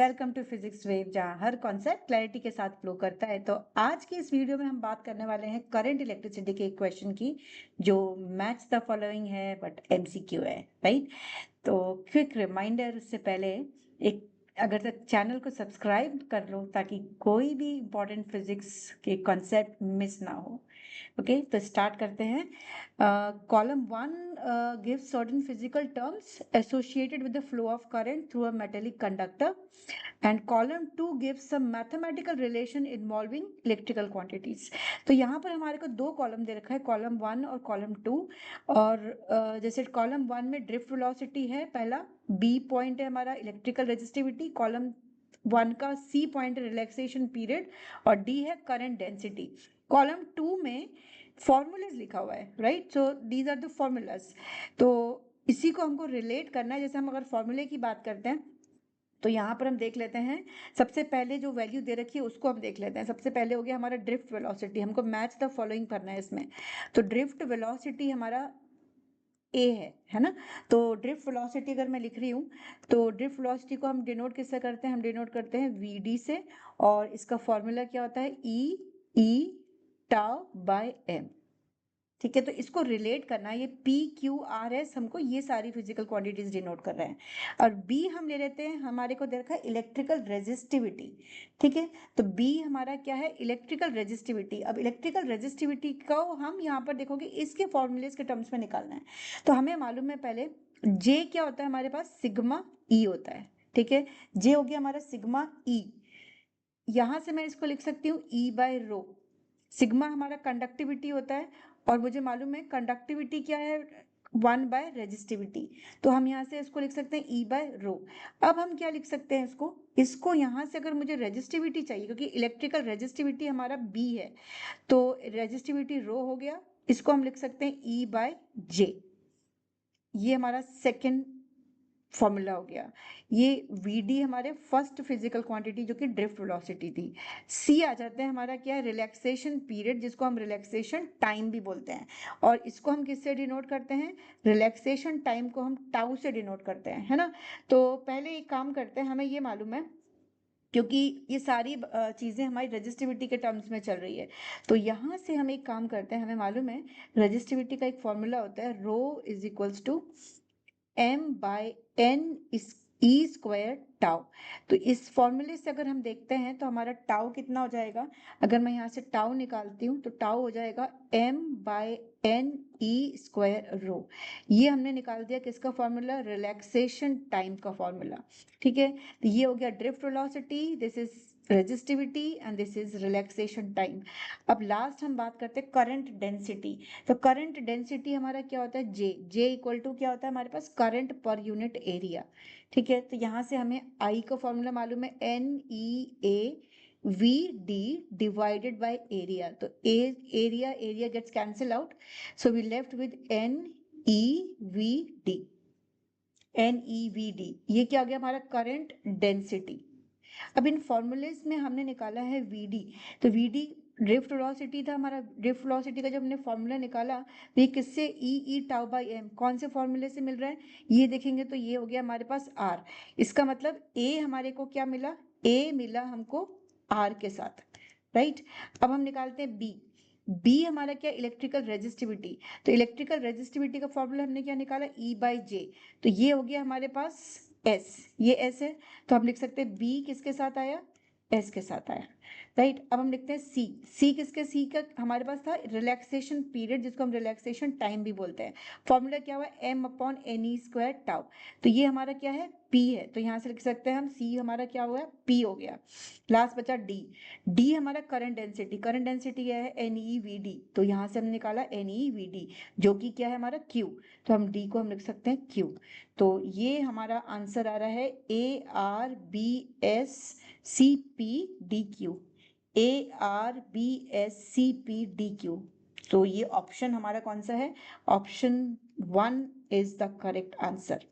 Welcome to physics wave, जहाँ हर concept clarity के साथ फ्लो करता है। तो आज की इस वीडियो में हम बात करने वाले हैं करंट इलेक्ट्रिसिटी के एक क्वेश्चन की, जो मैच द फॉलोइंग है बट एमसीक्यू है, राइट। तो क्विक रिमाइंडर, उससे पहले एक अगर तक चैनल को सब्सक्राइब कर लो ताकि कोई भी इंपॉर्टेंट फिजिक्स के कॉन्सेप्ट मिस ना हो। ओके, तो स्टार्ट करते हैं। Column 1 gives certain physical terms associated with the flow of current through a metallic conductor, and column 2 gives some mathematical relation involving electrical quantities. तो यहाँ पर हमारे को दो कॉलम दे रखा है, कॉलम 1 और कॉलम 2। और जैसे कॉलम 1 में ड्रिफ्ट वेलोसिटी है पहला, बी पॉइंट है हमारा इलेक्ट्रिकल रेजिस्टिविटी, कॉलम 1 का सी पॉइंट रिलैक्सेशन पीरियड, और डी है करंट डेंसिटी। कॉलम 2 में फॉर्मूलाज लिखा हुआ है, right. So these are the formulas. तो इसी को हमको रिलेट करना है। जैसे हम अगर फॉर्मूले की बात करते हैं तो यहाँ पर हम देख लेते हैं, सबसे पहले जो वैल्यू दे रखी है उसको हम देख लेते हैं। सबसे पहले हो गया हमारा ड्रिफ्ट वेलोसिटी, हमको मैच द फॉलोइंग करना है इसमें। तो ड्रिफ्ट वेलोसिटी हमारा ए है ना। तो ड्रिफ्ट वेलोसिटी अगर मैं लिख रही हूँ तो ड्रिफ्ट वेलोसिटी को हम डिनोट किससे करते हैं? हम डिनोट करते हैं वी डी से, और इसका फॉर्मूला क्या होता है? ई टाउ बाय एम। ठीक है, तो इसको रिलेट करना है। ये पी क्यू आर एस हमको ये सारी फिजिकल क्वांटिटीज डिनोट कर रहे हैं। और बी हम ले लेते हैं, हमारे को दे रखा है इलेक्ट्रिकल रेजिस्टिविटी। ठीक है, तो बी हमारा क्या है? Electrical resistivity. अब इलेक्ट्रिकल रेजिस्टिविटी को हम यहाँ पर देखोगे इसके फॉर्मूलेस के टर्म्स में निकालना है। तो हमें मालूम है पहले जे क्या होता है हमारे पास? सिग्मा ई होता है। ठीक है, जे हो गया हमारा सिग्मा ई। यहां से मैं इसको लिख सकती हूँ ई बाय रो। सिग्मा हमारा कंडक्टिविटी होता है, और मुझे मालूम है कंडक्टिविटी क्या है? 1 बाय रेजिस्टिविटी। तो हम यहाँ से इसको लिख सकते हैं ई बाय रो। अब हम क्या लिख सकते हैं इसको यहाँ से अगर मुझे रेजिस्टिविटी चाहिए, क्योंकि इलेक्ट्रिकल रेजिस्टिविटी हमारा बी है, तो रेजिस्टिविटी रो हो गया, इसको हम लिख सकते हैं ई बाय जे। ये हमारा सेकेंड फॉर्मूला हो गया। ये वी डी हमारे फर्स्ट फिजिकल क्वांटिटी जो कि ड्रिफ्ट वेलोसिटी थी। सी आ जाते हैं हमारा क्या है? रिलैक्सेशन पीरियड, जिसको हम रिलैक्सेशन टाइम भी बोलते हैं। और इसको हम किससे डिनोट करते हैं? रिलैक्सेशन टाइम को हम टाउ से डिनोट करते हैं, है ना। तो पहले एक काम करते हैं, हमें ये मालूम है क्योंकि ये सारी चीज़ें हमारी रजिस्टिविटी के टर्म्स में चल रही है। तो यहाँ से हम एक काम करते हैं, हमें मालूम है रजिस्टिविटी का एक फॉर्मूला होता है, rho is equals to m by n E square tau. तो इस फॉर्मूले से अगर हम देखते हैं तो हमारा टाउ कितना हो जाएगा? अगर मैं यहाँ से टाउ निकालती हूँ तो टाउ हो जाएगा m by n E square rho. ये हमने निकाल दिया किसका फॉर्मूला? रिलैक्सेशन टाइम का फॉर्मूला। ठीक है, तो ये हो गया drift velocity, this is resistivity and this is relaxation time. अब लास्ट हम बात करते हैं करंट डेंसिटी। तो करंट डेंसिटी हमारा क्या होता है? जे इक्वल टू क्या होता है हमारे पास? करंट पर यूनिट एरिया। ठीक है, तो यहाँ से हमें आई का फॉर्मूला मालूम है, N E A V D divided by area. तो area gets cancel out, so we left with N E V D. N E V D, ये क्या हो गया हमारा? Current density. अब इन फॉर्मूलेस में हमने निकाला है वीडी। तो वीडी ड्रिफ्ट वेलोसिटी था हमारा। ड्रिफ्ट वेलोसिटी का जब हमने फॉर्मूला निकाला तो ये किससे? ई टाउ बाई एम। कौन से फॉर्मूले से मिल रहा है? ये देखेंगे तो ये हो गया हमारे पास आर। इसका मतलब ए हमारे को क्या मिला? ए मिला हमको आर के साथ, राइट। अब हम निकालते हैं बी। बी हमारा क्या? Electrical resistivity. तो इलेक्ट्रिकल रेजिस्टिविटी का फॉर्मूला हमने क्या निकाला? ई बाई जे। तो ये हो गया हमारे पास एस, ये एस है। तो हम लिख सकते हैं बी किसके साथ आया? एस के साथ आया, राइट। अब हम लिखते हैं सी। सी किसके? सी का हमारे पास था रिलैक्सेशन पीरियड, जिसको हम रिलैक्सेशन टाइम भी बोलते हैं। फॉर्मूला क्या हुआ? M upon N E square tau. तो ये हमारा क्या है? पी है। तो यहाँ से लिख सकते हैं हम सी हमारा क्या हुआ? पी हो गया। लास्ट बचा डी। डी हमारा करंट डेंसिटी। करंट डेंसिटी क्या है? N E V D. तो यहाँ से हम निकाला एन ई वी डी, जो कि क्या है हमारा? क्यू। तो हम डी को हम लिख सकते हैं क्यू। तो ये हमारा आंसर आ रहा है A R B S C P D Q. A R B S C P D Q. तो ये ऑप्शन हमारा कौन सा है? Option 1 is the correct answer.